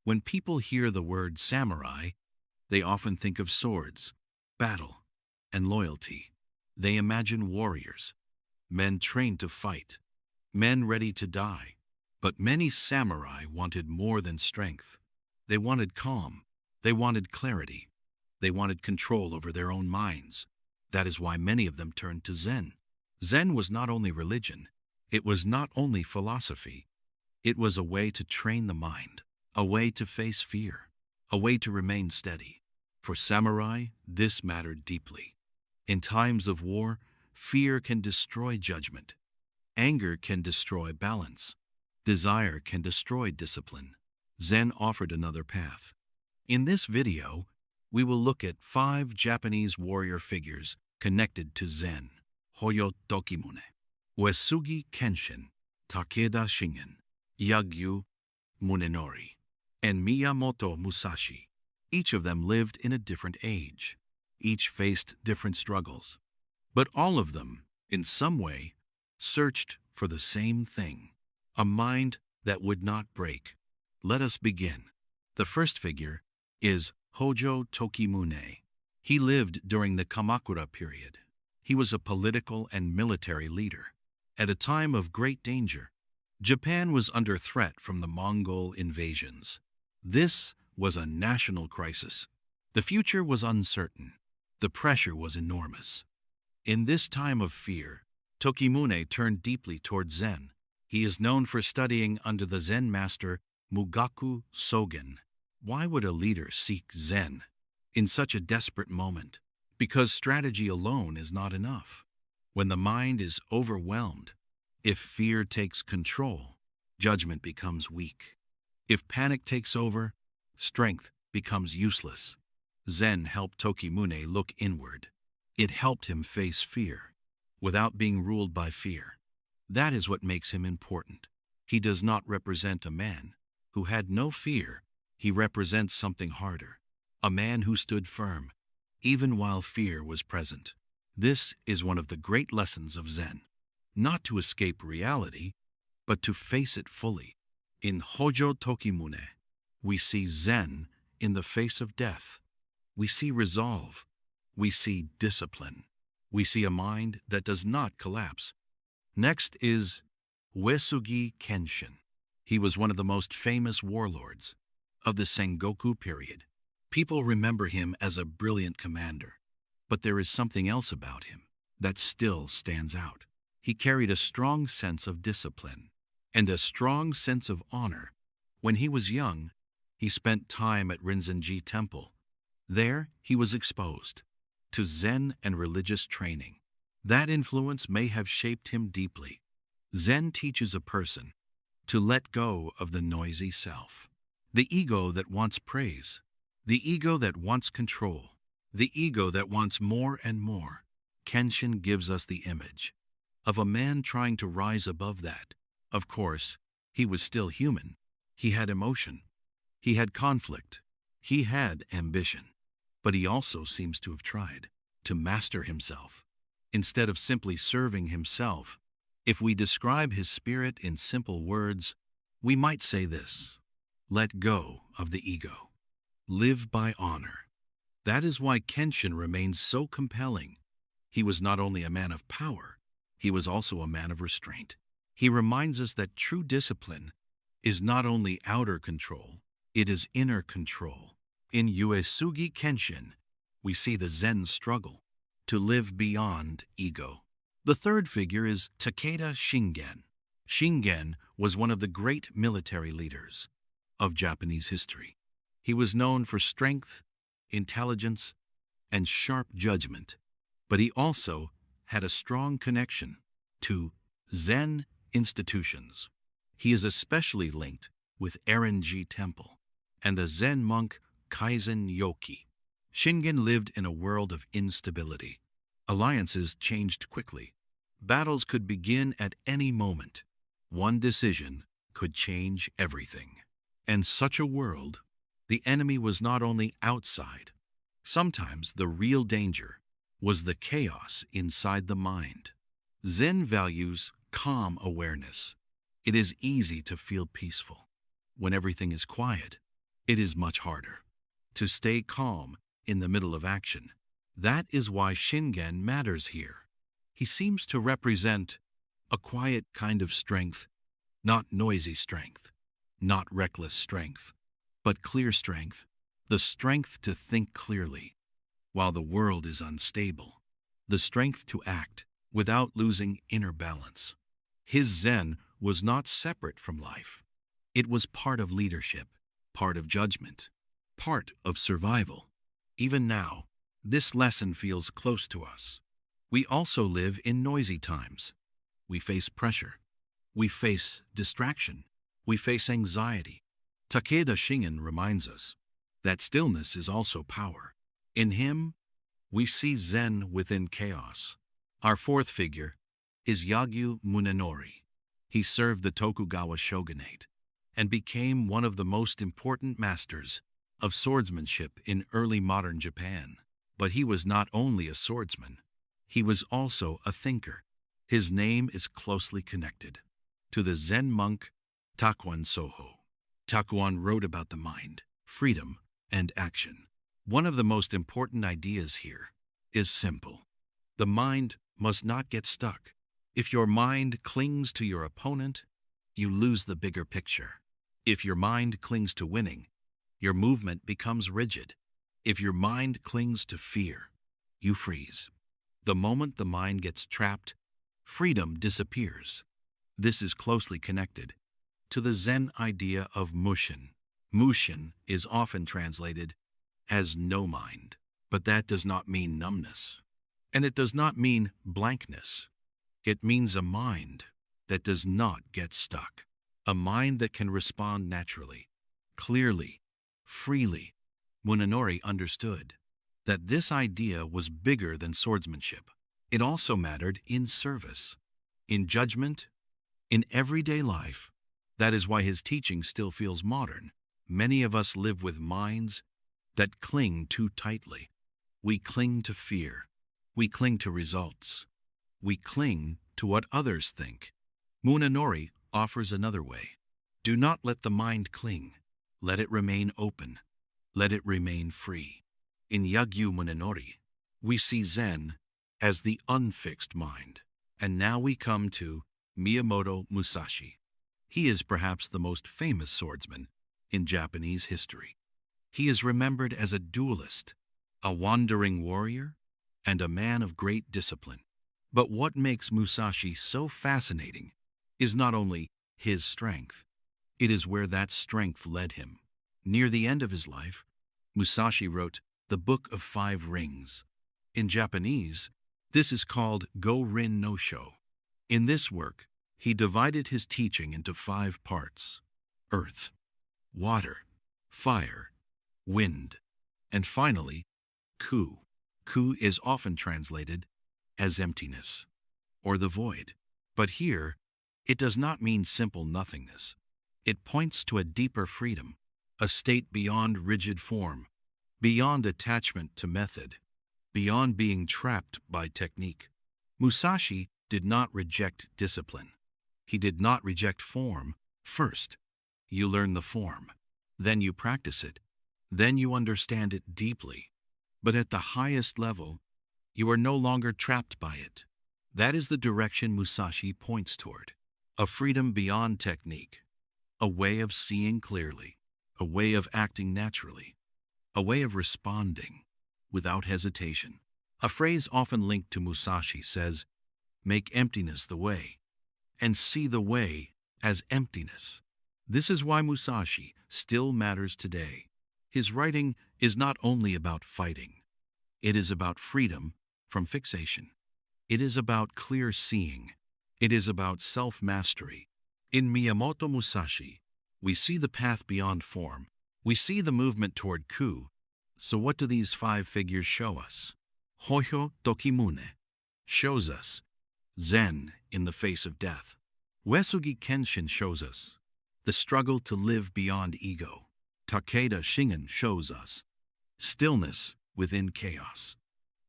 When people hear the word samurai, they often think of swords, battle, and loyalty. They imagine warriors, men trained to fight, men ready to die. But many samurai wanted more than strength. They wanted calm. They wanted clarity. They wanted control over their own minds. That is why many of them turned to Zen. Zen was not only religion, it was not only philosophy. It was a way to train the mind, a way to face fear, a way to remain steady. For samurai, this mattered deeply. In times of war, fear can destroy judgment. Anger can destroy balance. Desire can destroy discipline. Zen offered another path. In this video, we will look at 5 Japanese warrior figures connected to Zen: Hōjō Tokimune, Uesugi Kenshin, Takeda Shingen, Yagyū Munenori, and Miyamoto Musashi. Each of them lived in a different age. Each faced different struggles. But all of them, in some way, searched for the same thing: a mind that would not break. Let us begin. The first figure is Hōjō Tokimune. He lived during the Kamakura period. He was a political and military leader. At a time of great danger, Japan was under threat from the Mongol invasions. This was a national crisis. The future was uncertain. The pressure was enormous. In this time of fear, Tokimune turned deeply toward Zen. He is known for studying under the Zen master Mugaku Sogen. Why would a leader seek Zen in such a desperate moment? Because strategy alone is not enough. When the mind is overwhelmed, if fear takes control, judgment becomes weak. If panic takes over, strength becomes useless. Zen helped Tokimune look inward. It helped him face fear without being ruled by fear. That is what makes him important. He does not represent a man who had no fear. He represents something harder, a man who stood firm, even while fear was present. This is one of the great lessons of Zen: not to escape reality, but to face it fully. In Hōjō Tokimune, we see Zen in the face of death. We see resolve. We see discipline. We see a mind that does not collapse. Next is Uesugi Kenshin. He was one of the most famous warlords of the Sengoku period. People remember him as a brilliant commander, but there is something else about him that still stands out. He carried a strong sense of discipline and a strong sense of honor. When he was young, he spent time at Rinzenji Temple. There, he was exposed to Zen and religious training. That influence may have shaped him deeply. Zen teaches a person to let go of the noisy self, the ego that wants praise, the ego that wants control, the ego that wants more and more. Kenshin gives us the image of a man trying to rise above that. Of course, he was still human. He had emotion. He had conflict. He had ambition. But he also seems to have tried to master himself instead of simply serving himself. If we describe his spirit in simple words, we might say this: let go of the ego. Live by honor. That is why Kenshin remains so compelling. He was not only a man of power, he was also a man of restraint. He reminds us that true discipline is not only outer control, it is inner control. In Uesugi Kenshin, we see the Zen struggle to live beyond ego. The third figure is Takeda Shingen. Shingen was one of the great military leaders of Japanese history. He was known for strength, intelligence, and sharp judgment, but he also had a strong connection to Zen institutions. He is especially linked with Rinzenji Temple and the Zen monk Kaizen Yoki. Shingen lived in a world of instability. Alliances changed quickly. Battles could begin at any moment. One decision could change everything. In such a world, the enemy was not only outside. Sometimes the real danger was the chaos inside the mind. Zen values calm awareness. It is easy to feel peaceful when everything is quiet. It is much harder to stay calm in the middle of action. That is why Shingen matters here. He seems to represent a quiet kind of strength, not noisy strength, not reckless strength, but clear strength, the strength to think clearly while the world is unstable, the strength to act without losing inner balance. His Zen was not separate from life. It was part of leadership, part of judgment, part of survival. Even now, this lesson feels close to us. We also live in noisy times. We face pressure. We face distraction. We face anxiety. Takeda Shingen reminds us that stillness is also power. In him, we see Zen within chaos. Our fourth figure is Yagyū Munenori. He served the Tokugawa shogunate and became one of the most important masters of swordsmanship in early modern Japan. But he was not only a swordsman, he was also a thinker. His name is closely connected to the Zen monk Takuan Soho. Takuan wrote about the mind, freedom, and action. One of the most important ideas here is simple. The mind must not get stuck. If your mind clings to your opponent, you lose the bigger picture. If your mind clings to winning, your movement becomes rigid. If your mind clings to fear, you freeze. The moment the mind gets trapped, freedom disappears. This is closely connected to the Zen idea of mushin. Mushin is often translated as no mind, but that does not mean numbness. And it does not mean blankness. It means a mind that does not get stuck. A mind that can respond naturally, clearly, freely. Munenori understood that this idea was bigger than swordsmanship. It also mattered in service, in judgment, in everyday life. That is why his teaching still feels modern. Many of us live with minds that cling too tightly. We cling to fear. We cling to results. We cling to what others think. Munenori offers another way. Do not let the mind cling. Let it remain open. Let it remain free. In Yagyū Munenori, we see Zen as the unfixed mind. And now we come to Miyamoto Musashi. He is perhaps the most famous swordsman in Japanese history. He is remembered as a duelist, a wandering warrior, and a man of great discipline. But what makes Musashi so fascinating is not only his strength, it is where that strength led him. Near the end of his life, Musashi wrote the Book of Five Rings. In Japanese, this is called Go-Rin no Sho. In this work, he divided his teaching into 5 parts: earth, water, fire, wind, and finally, ku. Ku is often translated as emptiness or the void. But here, it does not mean simple nothingness. It points to a deeper freedom, a state beyond rigid form, beyond attachment to method, beyond being trapped by technique. Musashi did not reject discipline. He did not reject form. First, you learn the form. Then you practice it. Then you understand it deeply. But at the highest level, you are no longer trapped by it. That is the direction Musashi points toward. A freedom beyond technique. A way of seeing clearly. A way of acting naturally. A way of responding without hesitation. A phrase often linked to Musashi says, "Make emptiness the way, and see the way as emptiness." This is why Musashi still matters today. His writing is not only about fighting. It is about freedom from fixation. It is about clear seeing. It is about self-mastery. In Miyamoto Musashi, we see the path beyond form. We see the movement toward ku. So what do these 5 figures show us? Hōjō Tokimune shows us Zen in the face of death. Uesugi Kenshin shows us the struggle to live beyond ego. Takeda Shingen shows us stillness within chaos.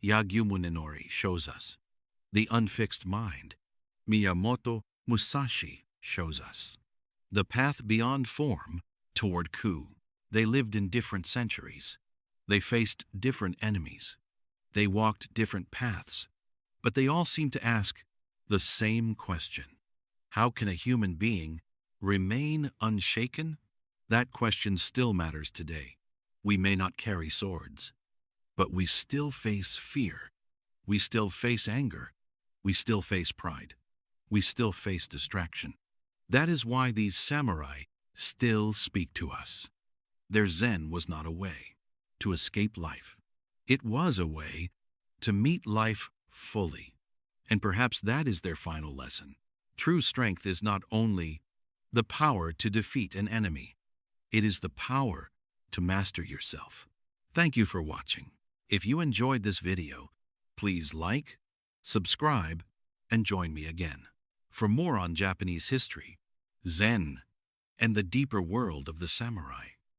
Yagyū Munenori shows us the unfixed mind. Miyamoto Musashi shows us the path beyond form toward ku. They lived in different centuries. They faced different enemies. They walked different paths. But they all seemed to ask the same question. How can a human being remain unshaken? That question still matters today. We may not carry swords, but we still face fear. We still face anger. We still face pride. We still face distraction. That is why these samurai still speak to us. Their Zen was not a way to escape life. It was a way to meet life fully. And perhaps that is their final lesson. True strength is not only the power to defeat an enemy. It is the power to master yourself. Thank you for watching. If you enjoyed this video, please like, subscribe, and join me again for more on Japanese history, Zen, and the deeper world of the samurai.